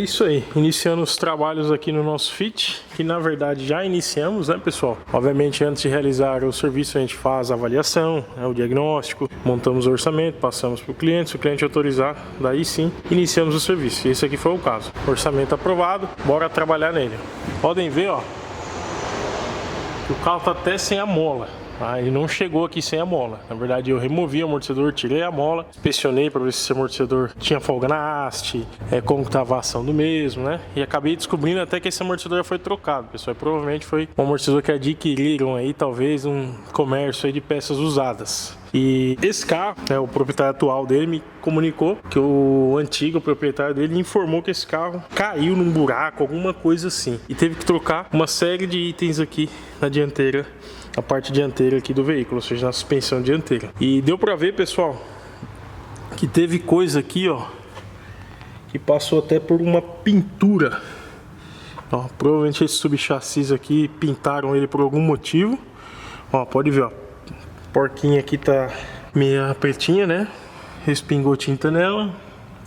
isso aí, iniciando os trabalhos aqui no nosso Fit, que na verdade já iniciamos, né, pessoal? Obviamente, antes de realizar o serviço, a gente faz a avaliação, né, o diagnóstico, montamos o orçamento, passamos para o cliente, se o cliente autorizar, daí sim, iniciamos o serviço. Esse aqui foi o caso. Orçamento aprovado, bora trabalhar nele. Podem ver, ó, que o carro tá até sem a mola. Ele não chegou aqui sem a mola. Na verdade, eu removi o amortecedor, tirei a mola, inspecionei para ver se esse amortecedor tinha folga na haste, como que tava a ação do mesmo, né? E acabei descobrindo até que esse amortecedor foi trocado, pessoal. E provavelmente foi um amortecedor que adquiriram aí, talvez, um comércio aí de peças usadas. E esse carro, né, o proprietário atual dele me comunicou que o antigo proprietário dele informou que esse carro caiu num buraco, alguma coisa assim, e teve que trocar uma série de itens aqui na dianteira, a parte dianteira aqui do veículo, ou seja, na suspensão dianteira. E deu pra ver, pessoal, que teve coisa aqui, ó, que passou até por uma pintura. Ó, provavelmente esse subchassis aqui pintaram ele por algum motivo. Ó, pode ver, ó, a porquinha aqui tá meio pretinha, né? Respingou tinta nela.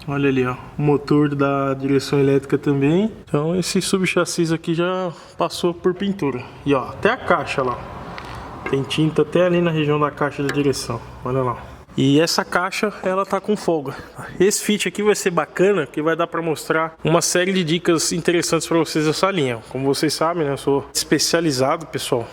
Olha ali, ó, o motor da direção elétrica também. Então esse subchassis aqui já passou por pintura. E ó, até a caixa lá, tem tinta até ali na região da caixa da direção. Olha lá. E essa caixa, ela tá com folga. Esse Fit aqui vai ser bacana, que vai dar para mostrar uma série de dicas interessantes para vocês dessa linha. Como vocês sabem, né, eu sou especializado, pessoal,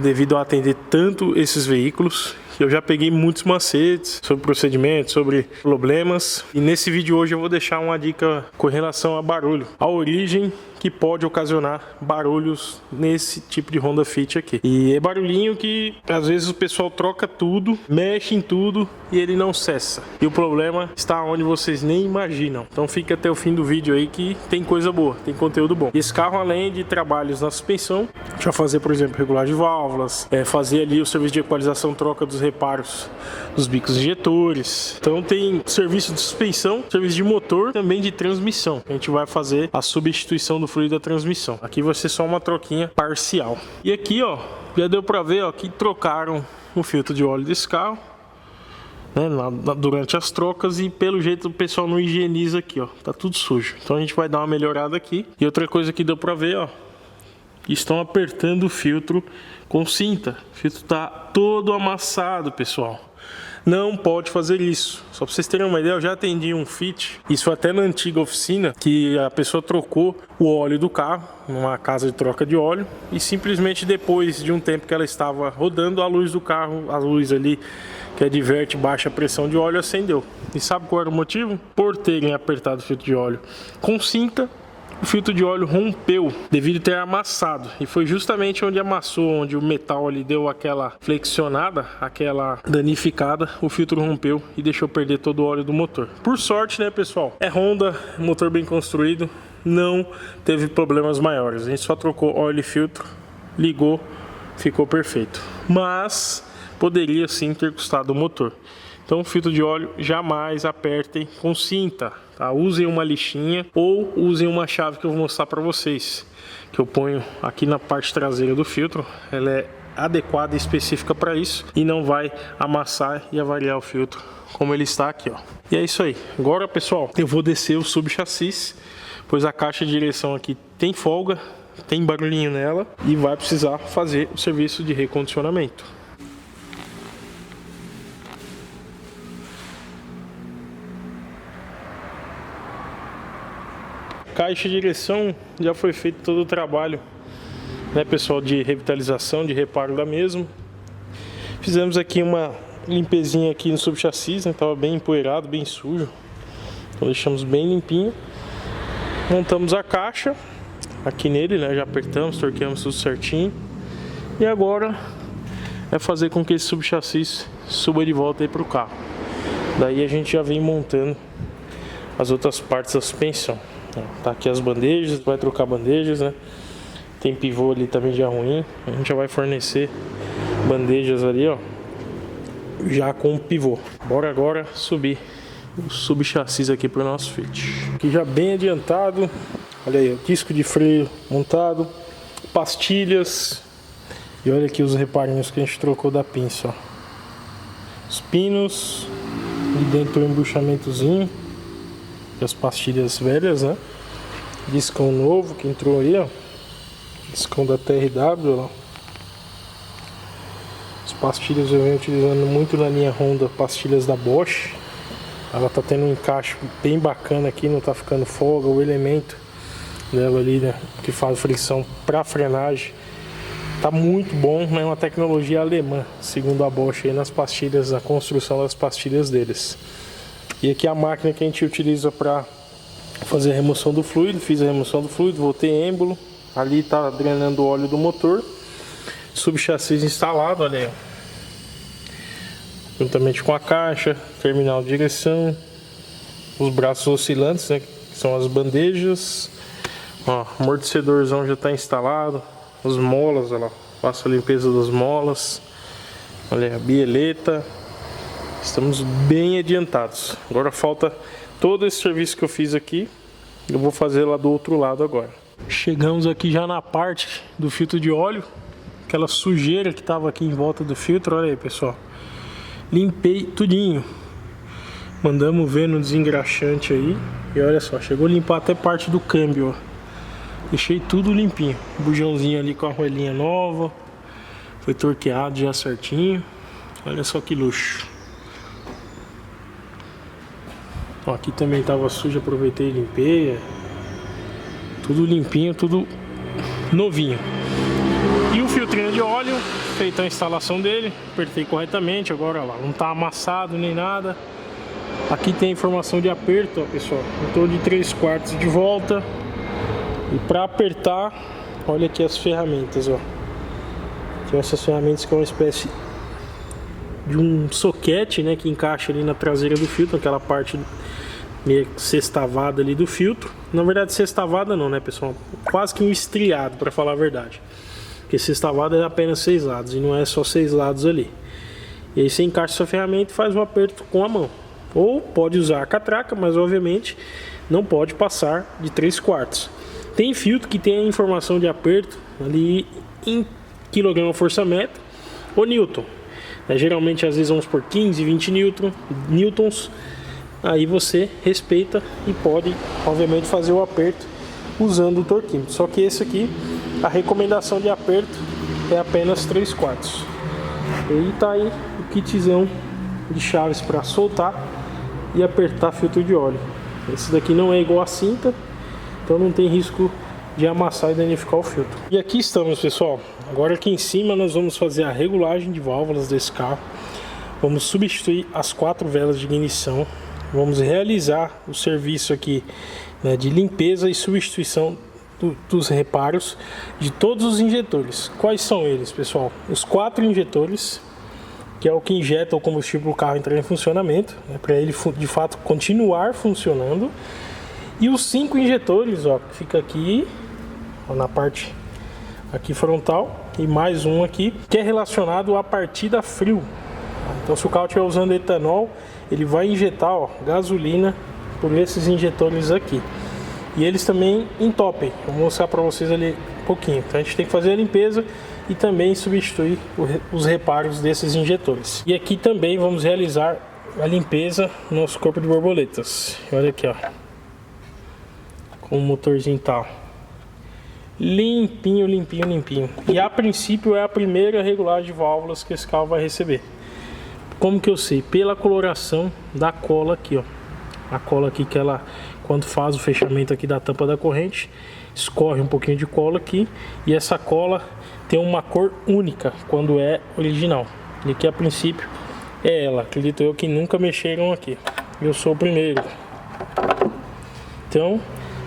devido a atender tanto esses veículos. Eu já peguei muitos macetes sobre procedimentos, sobre problemas. E nesse vídeo hoje eu vou deixar uma dica com relação a barulho, a origem que pode ocasionar barulhos nesse tipo de Honda Fit aqui. E é barulhinho que às vezes o pessoal troca tudo, mexe em tudo e ele não cessa. E o problema está onde vocês nem imaginam. Então fica até o fim do vídeo aí que tem coisa boa, tem conteúdo bom. Esse carro, além de trabalhos na suspensão, já fazer, por exemplo, regular de válvulas, fazer ali o serviço de equalização, troca dos reparos dos bicos injetores. Então tem serviço de suspensão, serviço de motor, também de transmissão. A gente vai fazer a substituição do fluido da transmissão. Aqui vai ser só uma troquinha parcial. E aqui, ó, já deu pra ver, ó, que trocaram o filtro de óleo desse carro, né, durante as trocas, e pelo jeito o pessoal não higieniza aqui, ó, tá tudo sujo. Então a gente vai dar uma melhorada aqui. E outra coisa que deu pra ver, ó, estão apertando o filtro com cinta. O filtro tá todo amassado, pessoal. Não pode fazer isso. Só para vocês terem uma ideia, eu já atendi um Fit, isso até na antiga oficina, que a pessoa trocou o óleo do carro numa casa de troca de óleo e simplesmente depois de um tempo que ela estava rodando, a luz do carro, a luz ali que adverte baixa pressão de óleo, acendeu. E sabe qual era o motivo? Por terem apertado o filtro de óleo com cinta, o filtro de óleo rompeu devido a ter amassado, e foi justamente onde amassou, onde o metal ali deu aquela flexionada, aquela danificada, o filtro rompeu e deixou perder todo o óleo do motor. Por sorte, né, pessoal, é Honda, motor bem construído, não teve problemas maiores. A gente só trocou óleo e filtro, ligou, ficou perfeito, mas poderia sim ter custado o motor. Então, filtro de óleo jamais apertem com cinta, tá? Usem uma lixinha ou usem uma chave que eu vou mostrar para vocês, que eu ponho aqui na parte traseira do filtro. Ela é adequada e específica para isso e não vai amassar e avariar o filtro como ele está aqui, ó. E é isso aí. Agora, pessoal, eu vou descer o subchassis, pois a caixa de direção aqui tem folga, tem barulhinho nela e vai precisar fazer o serviço de recondicionamento. Caixa de direção já foi feito todo o trabalho, né, pessoal, de revitalização, de reparo da mesma. Fizemos aqui uma limpezinha aqui no subchassis, né, tava bem empoeirado, bem sujo. Então deixamos bem limpinho. Montamos a caixa aqui nele, né, já apertamos, torqueamos tudo certinho. E agora é fazer com que esse subchassis suba de volta aí pro carro. Daí a gente já vem montando as outras partes da suspensão. Tá aqui as bandejas, vai trocar bandejas, né? Tem pivô ali também já ruim. A gente já vai fornecer bandejas ali, ó, já com o pivô. Bora agora subir o subchassis aqui pro nosso Fit. Aqui já bem adiantado. Olha aí, o disco de freio montado, pastilhas. E olha aqui os reparinhos que a gente trocou da pinça, ó. Os pinos. E dentro o embuchamentozinho. As pastilhas velhas, né? discão novo que entrou aí, ó. Discão da TRW, ó. As pastilhas eu venho utilizando muito na linha Honda, pastilhas da Bosch. Ela tá tendo um encaixe bem bacana aqui, não tá ficando folga. O elemento dela ali, né, que faz fricção para frenagem, tá muito bom, né? Uma tecnologia alemã, segundo a Bosch aí nas pastilhas, na construção das pastilhas deles. E aqui a máquina que a gente utiliza para fazer a remoção do fluido. Fiz a remoção do fluido, voltei êmbolo. Ali tá drenando o óleo do motor. Subchassi instalado, olha aí, ó. Juntamente com a caixa, terminal de direção, os braços oscilantes, né, que são as bandejas. Ó, amortecedorzão já está instalado. As molas, olha lá, faço a limpeza das molas. Olha aí, a bieleta. Estamos bem adiantados. Agora falta todo esse serviço que eu fiz aqui. Eu vou fazer lá do outro lado agora. Chegamos aqui já na parte do filtro de óleo. Aquela sujeira que estava aqui em volta do filtro, olha aí, pessoal. Limpei tudinho. Mandamos ver no desengraxante aí. E olha só, chegou a limpar até parte do câmbio, ó. Deixei tudo limpinho. Bujãozinho ali com a roelinha nova. Foi torqueado já certinho. Olha só que luxo. Ó, aqui também estava sujo, aproveitei e limpei. Tudo limpinho, tudo novinho. E o filtrinho de óleo, feita a instalação dele, apertei corretamente. Agora lá, não está amassado nem nada. Aqui tem a informação de aperto, ó, pessoal. Em torno de 3/4 de volta. E para apertar, olha aqui as ferramentas, ó. Tem essas ferramentas que é uma espécie de um soquete, né, que encaixa ali na traseira do filtro, aquela parte meio sextavada ali do filtro. Na verdade, sextavada não, né, pessoal? Quase que um estriado, para falar a verdade. Porque sextavada é apenas 6 lados e não é só 6 lados ali. E aí você encaixa essa ferramenta e faz o aperto com a mão. Ou pode usar a catraca, mas obviamente não pode passar de 3/4. Tem filtro que tem a informação de aperto ali em quilograma-força-metro ou newton. Geralmente, às vezes, vamos por 15, 20 newtons. Aí você respeita e pode, obviamente, fazer o aperto usando o torquímetro. Só que esse aqui, a recomendação de aperto é apenas 3/4. E aí tá aí o kitzão de chaves para soltar e apertar filtro de óleo. Esse daqui não é igual a cinta, então não tem risco de amassar e danificar o filtro. E aqui estamos, pessoal. Agora aqui em cima nós vamos fazer a regulagem de válvulas desse carro. Vamos substituir as 4 velas de ignição. Vamos realizar o serviço aqui, né, de limpeza e substituição dos reparos de todos os injetores. Quais são eles, pessoal? Os 4 injetores, que é o que injeta o combustível para o carro entrar em funcionamento, né, para ele de fato continuar funcionando. E os 5 injetores, ó, que fica aqui, ó, na parte aqui frontal, e mais um aqui, que é relacionado à partida frio. Então, se o carro estiver usando etanol, ele vai injetar, ó, gasolina por esses injetores aqui. E eles também entopem. Vou mostrar para vocês ali um pouquinho. Então, a gente tem que fazer a limpeza e também substituir os reparos desses injetores. E aqui também vamos realizar a limpeza no nosso corpo de borboletas. Olha aqui, ó, como o motorzinho tá limpinho, limpinho, limpinho. E a princípio é a primeira regulagem de válvulas que esse carro vai receber. Como que eu sei? Pela coloração da cola aqui, ó. A cola aqui que ela, quando faz o fechamento aqui da tampa da corrente, escorre um pouquinho de cola aqui. E essa cola tem uma cor única quando é original. E aqui a princípio é ela. Acredito eu que nunca mexeram aqui. Eu sou o primeiro. Então,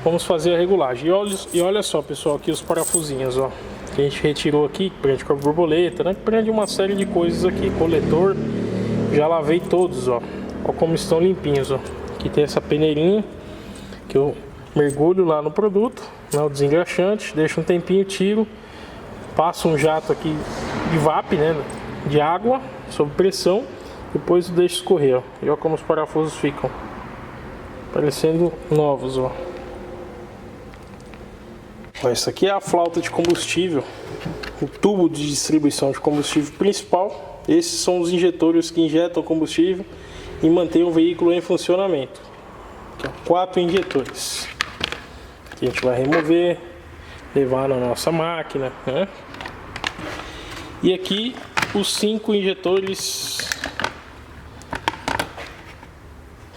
vamos fazer a regulagem. E olha só, pessoal, aqui os parafusinhos, ó, que a gente retirou aqui, que prende com a borboleta, né? Que prende uma série de coisas aqui, coletor. Já lavei todos, ó. Ó como estão limpinhos, ó. Aqui tem essa peneirinha que eu mergulho lá no produto, né, o desengraxante, deixo um tempinho, tiro, passo um jato aqui de VAP, né, de água, sob pressão, depois eu deixo escorrer, ó. E ó como os parafusos ficam parecendo novos, ó. Essa aqui é a flauta de combustível, o tubo de distribuição de combustível principal. Esses são os injetores que injetam combustível e mantêm o veículo em funcionamento. Aqui, ó, 4 injetores. que a gente vai remover, levar na nossa máquina, né? E aqui os 5 injetores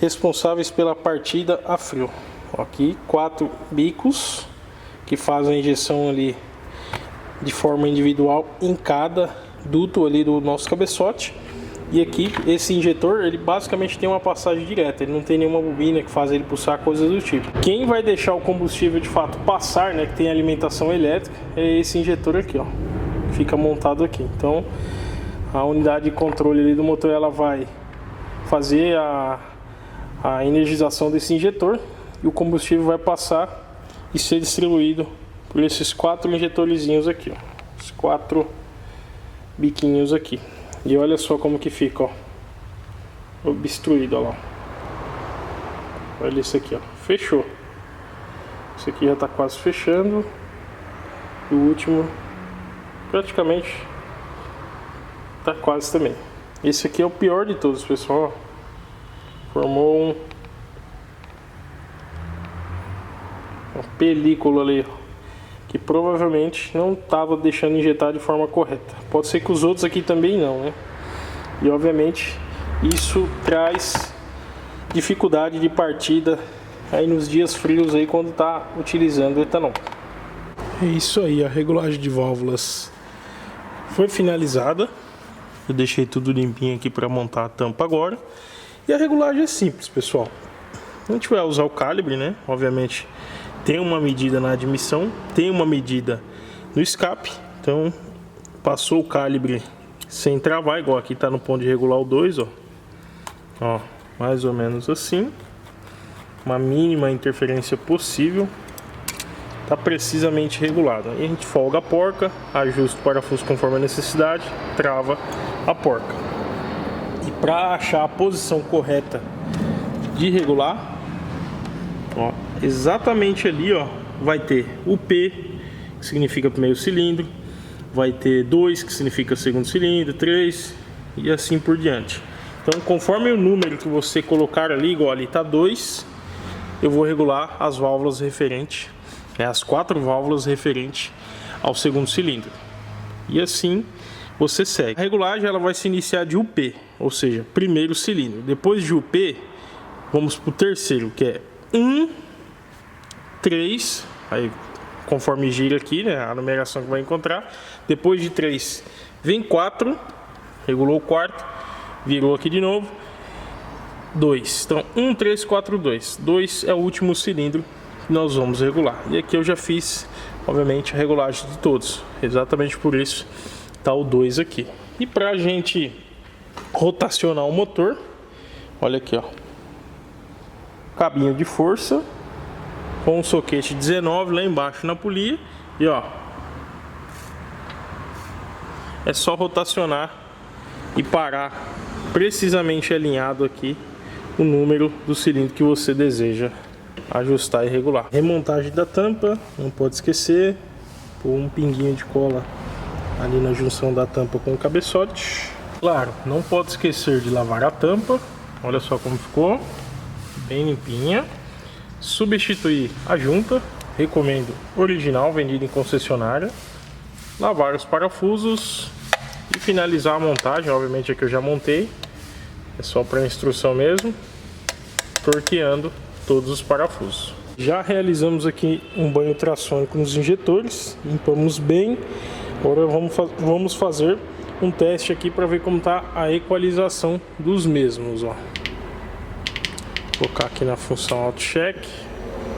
responsáveis pela partida a frio. Aqui 4 bicos que fazem a injeção ali de forma individual em cada duto ali do nosso cabeçote. E aqui esse injetor, ele basicamente tem uma passagem direta, ele não tem nenhuma bobina que faz ele pulsar, coisas do tipo. Quem vai deixar o combustível de fato passar, né, que tem alimentação elétrica, é esse injetor aqui, ó, fica montado aqui. Então a unidade de controle ali do motor, ela vai fazer a energização desse injetor e o combustível vai passar e ser distribuído por esses 4 injetorzinhos aqui, ó, os 4 biquinhos aqui. E olha só como que fica, ó, obstruído, ó lá. Olha isso aqui, ó, fechou. Esse aqui já tá quase fechando. E o último praticamente tá quase também. Esse aqui é o pior de todos, pessoal. Formou uma película ali, ó, que provavelmente não estava deixando injetar de forma correta. Pode ser que os outros aqui também não, né? E obviamente isso traz dificuldade de partida aí nos dias frios aí quando está utilizando o etanol. É isso aí, a regulagem de válvulas foi finalizada. Eu deixei tudo limpinho aqui para montar a tampa agora. E a regulagem é simples, pessoal. A gente vai usar o calibre, né? Obviamente tem uma medida na admissão, tem uma medida no escape. Então passou o calibre sem travar, igual aqui está no ponto de regular o 2, ó. Ó, mais ou menos assim. Uma mínima interferência possível. Está precisamente regulado. Aí a gente folga a porca, ajusta o parafuso conforme a necessidade, trava a porca. E para achar a posição correta de regular, ó, exatamente ali, ó, vai ter o P, que significa primeiro cilindro, vai ter 2, que significa segundo cilindro, 3 e assim por diante. Então, conforme o número que você colocar ali, igual ali está 2, eu vou regular as válvulas referentes, as 4 válvulas referentes ao segundo cilindro. E assim você segue. A regulagem, ela vai se iniciar de UP, ou seja, primeiro cilindro. Depois de UP, vamos para o terceiro, que é 1, 3, aí conforme gira aqui, né, a numeração que vai encontrar. Depois de 3 vem 4, regulou o quarto, virou aqui de novo, 2. Então 1, 3, 4, 2. 2 é o último cilindro que nós vamos regular. E aqui eu já fiz, obviamente, a regulagem de todos. Exatamente por isso tá o 2 aqui. E para a gente rotacionar o motor, olha aqui, ó, cabinho de força com um soquete 19 lá embaixo na polia. E ó, é só rotacionar e parar precisamente alinhado aqui o número do cilindro que você deseja ajustar e regular. Remontagem da tampa, não pode esquecer, pôr um pinguinho de cola ali na junção da tampa com o cabeçote. Claro, não pode esquecer de lavar a tampa. Olha só como ficou, bem limpinha. Substituir a junta, recomendo original, vendido em concessionária. Lavar os parafusos e finalizar a montagem. Obviamente aqui eu já montei, é só para instrução mesmo, torqueando todos os parafusos. Já realizamos aqui um banho ultrassônico nos injetores, limpamos bem. Agora vamos fazer um teste aqui para ver como está a equalização dos mesmos, ó. Vou colocar aqui na função auto check,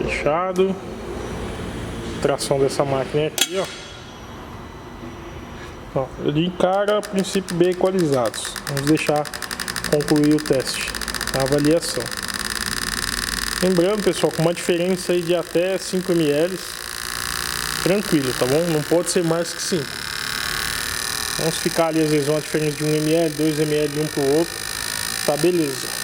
fechado. Tração dessa máquina aqui, ó. De cara, a princípio bem equalizados. Vamos deixar concluir o teste, a avaliação. Lembrando, pessoal, com uma diferença aí de até 5 ml, tranquilo, tá bom? Não pode ser mais que 5. Vamos ficar ali às vezes uma diferença de 1 ml, 2 ml de um para o outro, tá beleza.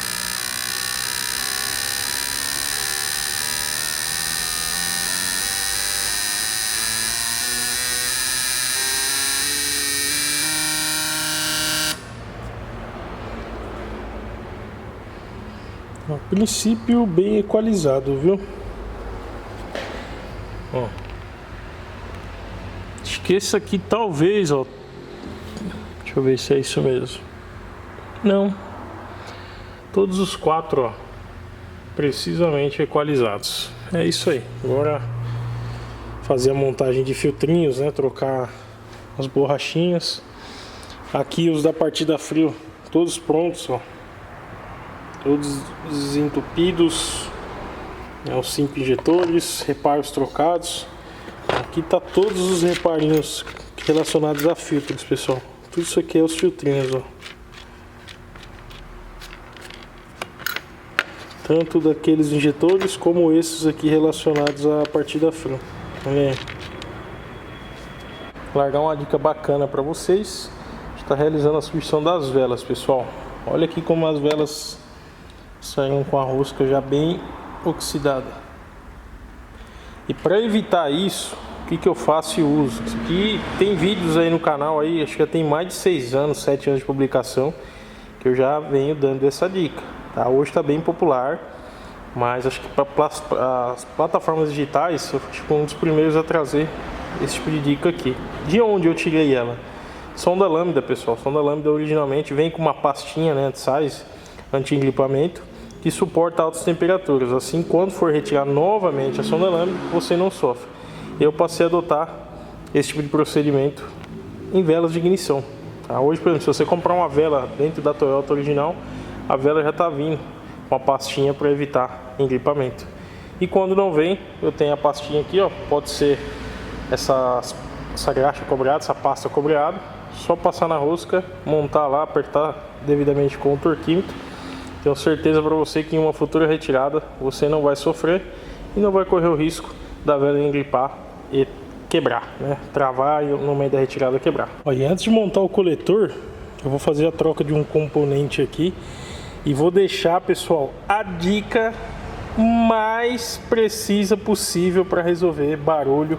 A princípio bem equalizado, viu? Ó. Acho que esse aqui talvez, ó. Deixa eu ver se é isso mesmo. Não. Todos os 4, ó, precisamente equalizados. É isso aí. Agora fazer a montagem de filtrinhos, né? Trocar as borrachinhas. Aqui os da partida frio, todos prontos, ó. Todos desentupidos. Os 5 injetores, reparos trocados. Aqui tá todos os reparinhos relacionados a filtros, pessoal. Tudo isso aqui é os filtrinhos, ó. Tanto daqueles injetores como esses aqui relacionados à partida frio. Olha aí. Vou largar uma dica bacana para vocês. Está realizando a substituição das velas, pessoal. Olha aqui como as velas saíram com a rosca já bem oxidada. E para evitar isso, o que eu faço e uso? Isso aqui tem vídeos aí no canal aí, acho que já tem mais de 6 anos, 7 anos de publicação, que eu já venho dando essa dica. Tá? Hoje está bem popular, mas acho que para as plataformas digitais eu fui um dos primeiros a trazer esse tipo de dica aqui. De onde eu tirei ela? Sonda lambda, pessoal. Sonda lambda originalmente vem com uma pastinha, né, de sais anti-engripamento que suporta altas temperaturas. Assim, quando for retirar novamente a sonda lambda, você não sofre. Eu passei a adotar esse tipo de procedimento em velas de ignição. Tá? Hoje, por exemplo, se você comprar uma vela dentro da Toyota original, a vela já está vindo com uma pastinha para evitar engripamento. E quando não vem, eu tenho a pastinha aqui, ó, pode ser essa graxa cobreada, essa pasta cobreada, só passar na rosca, montar lá, apertar devidamente com o torquímetro. Tenho certeza para você que em uma futura retirada você não vai sofrer e não vai correr o risco da vela engripar e quebrar, né? Travar e no meio da retirada quebrar. Ó, e antes de montar o coletor, eu vou fazer a troca de um componente aqui e vou deixar, pessoal, a dica mais precisa possível para resolver barulho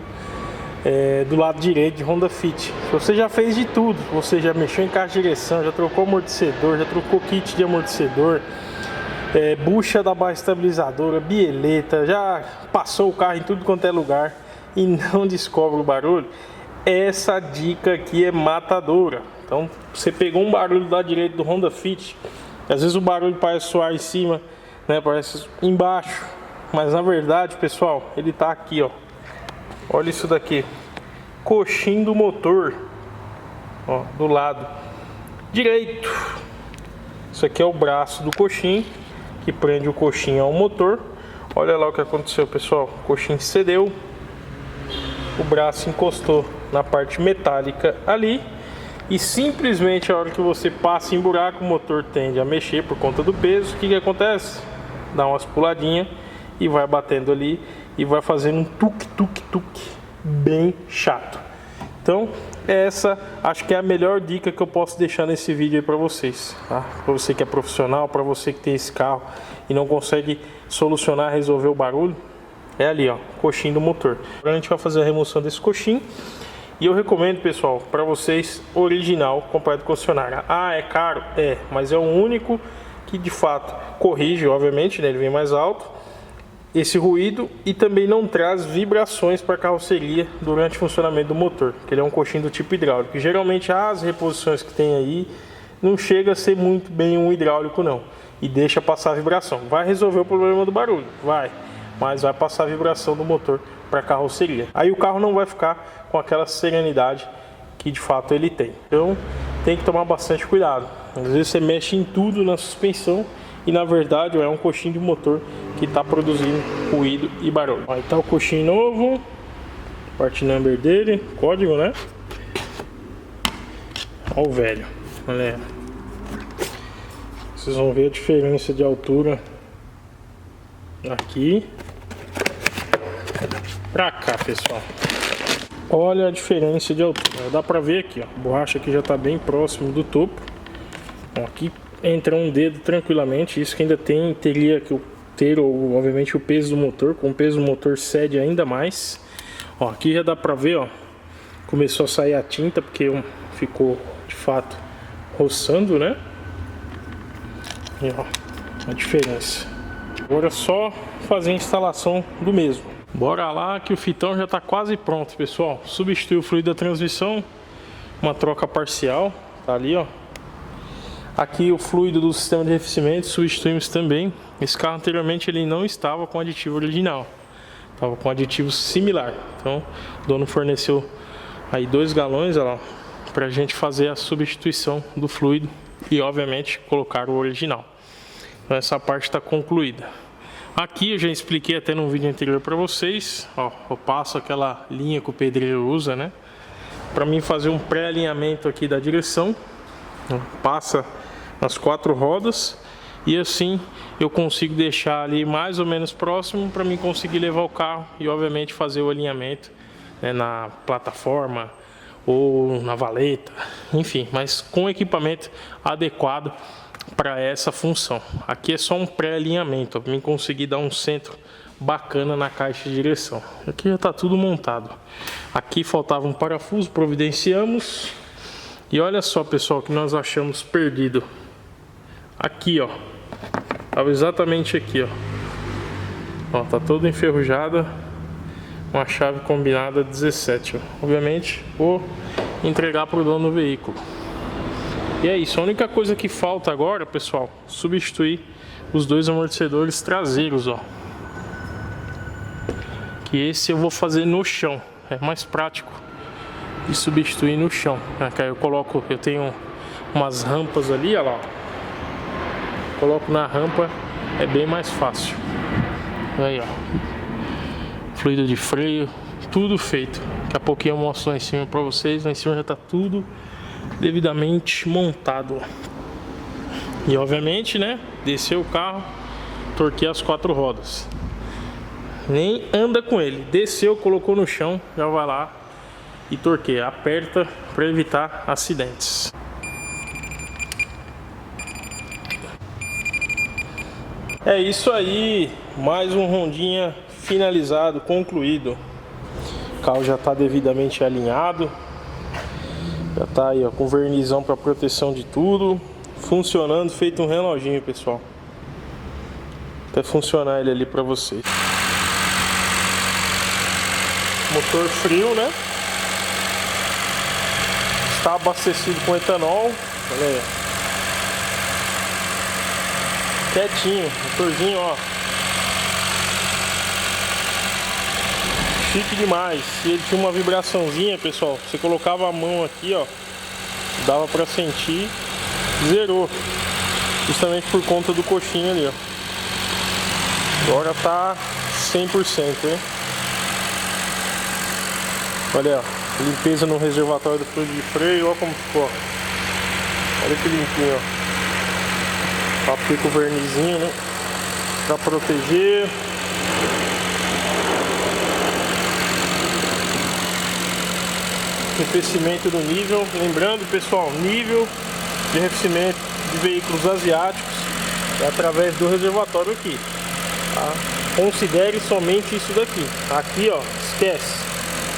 do lado direito de Honda Fit. Você já fez de tudo, você já mexeu em caixa de direção, já trocou amortecedor, já trocou kit de amortecedor, bucha da barra estabilizadora, bieleta, já passou o carro em tudo quanto é lugar e não descobre o barulho. Essa dica aqui é matadora. Então, você pegou um barulho do lado direito do Honda Fit, às vezes o barulho parece soar em cima, né, parece embaixo, mas na verdade, pessoal, ele tá aqui, ó. Olha isso daqui, coxim do motor, ó, do lado direito. Isso aqui é o braço do coxim, que prende o coxim ao motor. Olha lá o que aconteceu, pessoal. O coxim cedeu, o braço encostou na parte metálica ali, e simplesmente a hora que você passa em buraco, o motor tende a mexer por conta do peso. O que acontece? Dá umas puladinhas e vai batendo ali e vai fazendo um tuque bem chato. Então essa acho que é a melhor dica que eu posso deixar nesse vídeo aí para vocês, tá? Para você que é profissional, para você que tem esse carro e não consegue solucionar, resolver o barulho, é ali, ó, coxim do motor. Agora a gente vai fazer a remoção desse coxim. E eu recomendo, pessoal, para vocês, original, comprado concessionária. Ah, é caro? É, mas é o único que de fato corrige, obviamente, né, ele vem mais alto, esse ruído, e também não traz vibrações para a carroceria durante o funcionamento do motor, que ele é um coxim do tipo hidráulico. E geralmente as reposições que tem aí não chega a ser muito bem um hidráulico não, e deixa passar a vibração. Vai resolver o problema do barulho? Vai, mas vai passar a vibração do motor para a carroceria. Aí o carro não vai ficar com aquela serenidade que de fato ele tem. Então tem que tomar bastante cuidado. Às vezes você mexe em tudo na suspensão e na verdade é um coxim de motor que está produzindo ruído e barulho. Aí tá o coxim novo, part number dele, código, né? Olha o velho, olha. Vocês vão ver a diferença de altura aqui pra cá, pessoal. Olha a diferença de altura. Dá pra ver aqui, ó. A borracha aqui já tá bem próximo do topo. Ó, aqui entra um dedo tranquilamente. Isso que ainda teria que ter, obviamente, o peso do motor. Com o peso do motor cede ainda mais. Ó, aqui já dá pra ver, ó. Começou a sair a tinta porque ficou de fato roçando, né? E ó, a diferença. Agora é só fazer a instalação do mesmo. Bora lá que o fitão já está quase pronto, pessoal. Substitui o fluido da transmissão, uma troca parcial, tá ali, ó. Aqui o fluido do sistema de arrefecimento substituímos também. Esse carro anteriormente ele não estava com aditivo original, estava com aditivo similar. Então o dono forneceu aí 2 galões, ó, para a gente fazer a substituição do fluido e obviamente colocar o original. Então essa parte está concluída. Aqui eu já expliquei até no vídeo anterior para vocês, ó, eu passo aquela linha que o pedreiro usa, né, para mim fazer um pré-alinhamento aqui da direção, passa nas 4 rodas e assim eu consigo deixar ali mais ou menos próximo para mim conseguir levar o carro e obviamente fazer o alinhamento, né, na plataforma ou na valeta, enfim, mas com equipamento adequado para essa função. Aqui é só um pré-alinhamento para mim conseguir dar um centro bacana na caixa de direção. Aqui já está tudo montado. Aqui faltava um parafuso, providenciamos. E olha só, pessoal, que nós achamos perdido. Aqui, ó. Estava exatamente aqui, ó. Ó, tá toda enferrujada. Uma chave combinada 17, ó. Obviamente, vou entregar para o dono do veículo. E é isso, a única coisa que falta agora, pessoal, substituir os 2 amortecedores traseiros, ó. Que esse eu vou fazer no chão, é mais prático de substituir no chão, né? Que aí eu tenho umas rampas ali, ó lá, ó. Coloco na rampa, é bem mais fácil. Aí, ó, fluido de freio, tudo feito. Daqui a pouquinho eu mostro lá em cima pra vocês, lá em cima já tá tudo devidamente montado. E obviamente, né, desceu o carro, torquei as 4 rodas. Nem anda com ele, desceu, colocou no chão, já vai lá e torqueia, aperta para evitar acidentes. É isso aí, mais um rondinha finalizado, concluído. O carro já está devidamente alinhado, já está aí, ó, com vernizão para proteção de tudo, funcionando, feito um reloginho, pessoal. Até funcionar ele ali para vocês. Motor frio, né? Está abastecido com etanol. Olha aí. Quietinho, motorzinho, ó. Chique demais. E ele tinha uma vibraçãozinha, pessoal. Você colocava a mão aqui, ó, dava pra sentir. Zerou. Justamente por conta do coxinho ali, ó. Agora tá 100%, hein? Olha, ó, limpeza no reservatório do fluido de freio, olha como ficou. Olha que limpinho, ó. Aplica o vernizinho, né, pra proteger. Arrefecimento do nível. Lembrando, pessoal, nível de arrefecimento de veículos asiáticos é através do reservatório aqui, tá? Considere somente isso daqui. Aqui, ó, esquece.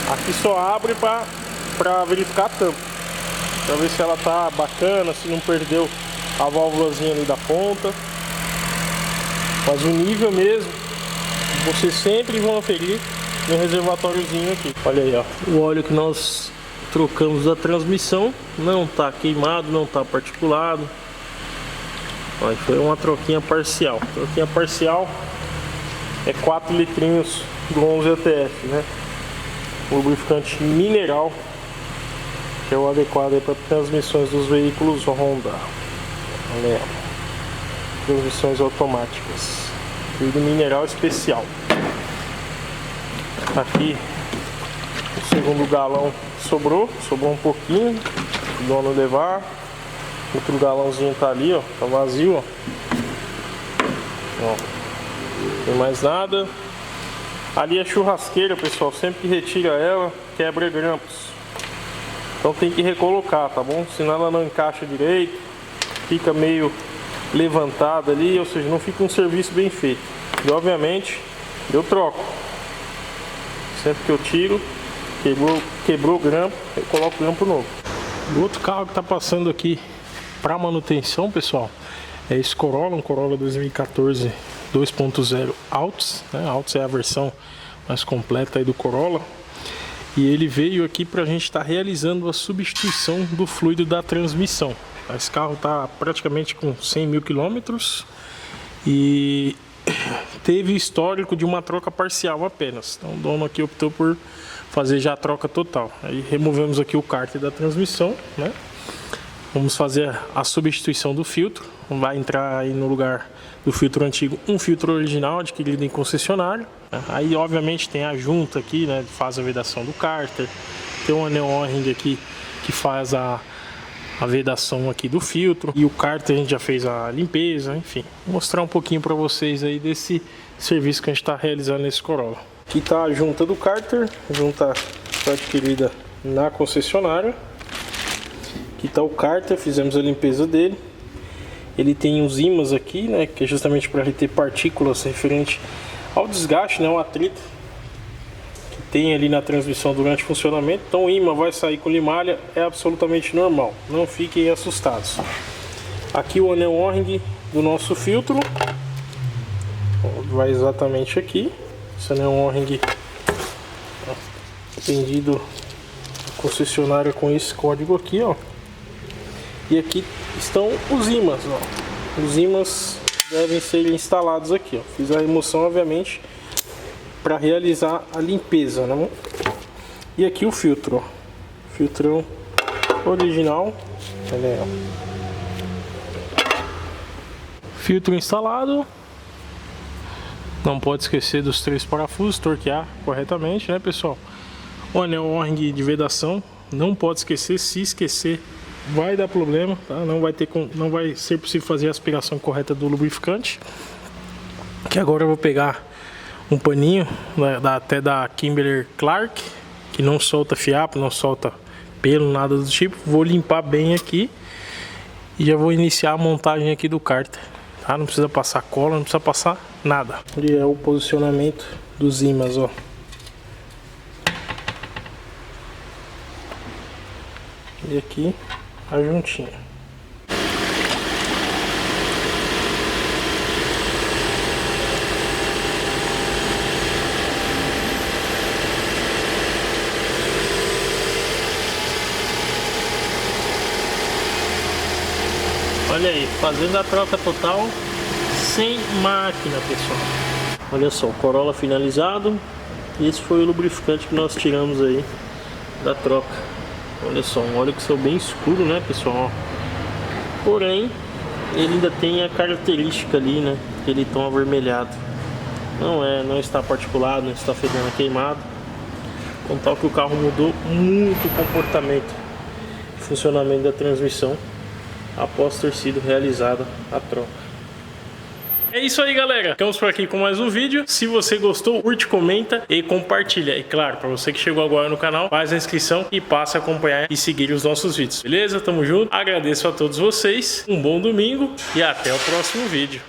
Aqui só abre para verificar a tampa, para ver se ela tá bacana, se não perdeu a válvulazinha ali da ponta. Mas o nível mesmo, vocês sempre vão aferir no reservatóriozinho aqui. Olha aí, ó, o óleo que nós trocamos da transmissão não tá queimado, não tá particulado. Ó, foi uma troquinha parcial. Troquinha parcial é 4 litrinhos do 11 ATF, né? Lubrificante mineral, que é o adequado para transmissões dos veículos Honda. Olha, transmissões automáticas, fluido mineral especial. Aqui o segundo galão sobrou um pouquinho, o dono levar. Outro galãozinho tá ali, ó, tá vazio, ó. Ó, não tem mais nada. Ali é churrasqueira, pessoal, sempre que retira ela, quebra grampos. Então tem que recolocar, tá bom? Senão ela não encaixa direito, fica meio levantada ali, ou seja, não fica um serviço bem feito. E obviamente, eu troco. Sempre que eu tiro, quebrou o grampo, eu coloco o grampo novo. O outro carro que tá passando aqui para manutenção, pessoal, é esse Corolla, um Corolla 2014 2.0 Altos, né? Altos é a versão mais completa aí do Corolla. E ele veio aqui para a gente estar realizando a substituição do fluido da transmissão. Esse carro está praticamente com 100 mil quilômetros e teve histórico de uma troca parcial apenas. Então o dono aqui optou por fazer já a troca total. Aí removemos aqui o cárter da transmissão, né? Vamos fazer a substituição do filtro. Vai entrar aí no lugar do filtro antigo um filtro original adquirido em concessionário. Aí obviamente tem a junta aqui, né? Faz a vedação do cárter. Tem um anel O-ring aqui que faz a vedação aqui do filtro. E o cárter a gente já fez a limpeza, enfim. Vou mostrar um pouquinho para vocês aí desse serviço que a gente está realizando nesse Corolla. Aqui está a junta do cárter. A junta foi adquirida na concessionária. Aqui está o cárter, fizemos a limpeza dele. Ele tem os ímãs aqui, né, que é justamente para reter partículas referente ao desgaste, né, o atrito que tem ali na transmissão durante o funcionamento. Então o ímã vai sair com limalha, é absolutamente normal, não fiquem assustados. Aqui o anel O-ring do nosso filtro, vai exatamente aqui. Esse anel O-ring vendido concessionária com esse código aqui, ó. E aqui estão os ímãs, ó. Os ímãs devem ser instalados aqui, ó. Fiz a remoção, obviamente, para realizar a limpeza, né? E aqui o filtro, ó. Filtrão original. Filtro instalado. Não pode esquecer dos 3 parafusos, torquear corretamente, né, pessoal? O anel O-ring de vedação, não pode esquecer. Se esquecer, vai dar problema, tá? Não vai ser possível fazer a aspiração correta do lubrificante. Que agora eu vou pegar um paninho até da Kimberly-Clark, que não solta fiapo, não solta pelo, nada do tipo. Vou limpar bem aqui e já vou iniciar a montagem aqui do cárter, tá? Não precisa passar cola, não precisa passar nada. E é o posicionamento dos ímãs, ó. E aqui a juntinha. Olha aí, fazendo a troca total sem máquina, pessoal. Olha só, o Corolla finalizado. Esse foi o lubrificante que nós tiramos aí da troca. Olha só, um óleo que saiu bem escuro, né, pessoal? Porém, ele ainda tem a característica ali, né? Aquele tom avermelhado. Não está particulado, não está fedendo queimado. Com tal que o carro mudou muito o comportamento e funcionamento da transmissão após ter sido realizada a troca. É isso aí, galera. Ficamos por aqui com mais um vídeo. Se você gostou, curte, comenta e compartilha. E claro, para você que chegou agora no canal, faz a inscrição e passa a acompanhar e seguir os nossos vídeos. Beleza? Tamo junto. Agradeço a todos vocês. Um bom domingo e até o próximo vídeo.